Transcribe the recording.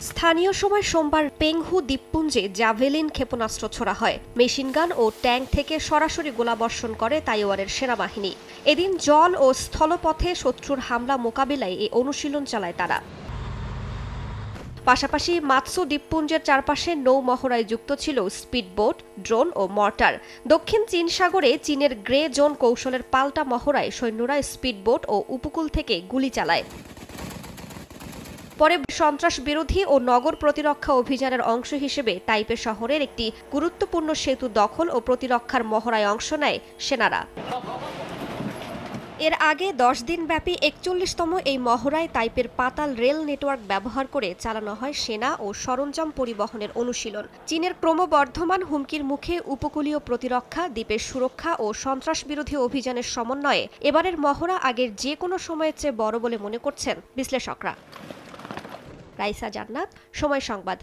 স্থানীয় সময় সোমবার পেংহু দ্বীপপুঞ্জে জ্যাভেলিন ক্ষেপণাস্ত্র ছোড়া হয়। মেশিনগান ও ট্যাঙ্ক থেকে সরাসরি গোলাবর্ষণ করে তাইওয়ানের সেনাবাহিনী। এদিন জল ও স্থলপথে শত্রুর হামলা মোকাবিলায় এই অনুশীলন চালায় তারা। পাশাপাশি মাতসু দ্বীপপুঞ্জের চারপাশে নৌ মহড়ায় যুক্ত ছিল স্পিডবোট, ড্রোন ও মর্টার। দক্ষিণ চীন সাগরে চীনের গ্রে জোন কৌশলের পাল্টা মহড়ায় সৈন্যরা স্পিডবোট ও উপকূল থেকে গুলি চালায়। পরে সন্ত্রাস বিরোধী ও নগর প্রতিরক্ষা অভিযানের অংশ হিসেবে তাইপে শহরের একটি গুরুত্বপূর্ণ সেতু দখল ও প্রতিরক্ষার মহড়ায় অংশ নেয় সেনারা। এর আগে 10 দিনব্যাপী 41তম এই মহড়ায় তাইপের পাতাল রেল নেটওয়ার্ক ব্যবহার করে চালানো হয় সেনা ও সরঞ্জাম পরিবহনের অনুশীলন। চীনের ক্রমবর্ধমান হুমকির মুখে উপকূলীয় প্রতিরক্ষা, দ্বীপের সুরক্ষা ও সন্ত্রাস বিরোধী অভিযানের সমন্বয়ে এবারের মহড়া আগের যে কোনো সময়ের চেয়ে বড় বলে মনে করছেন বিশ্লেষকরা। রাইসা জান্নাত, সময় সংবাদ।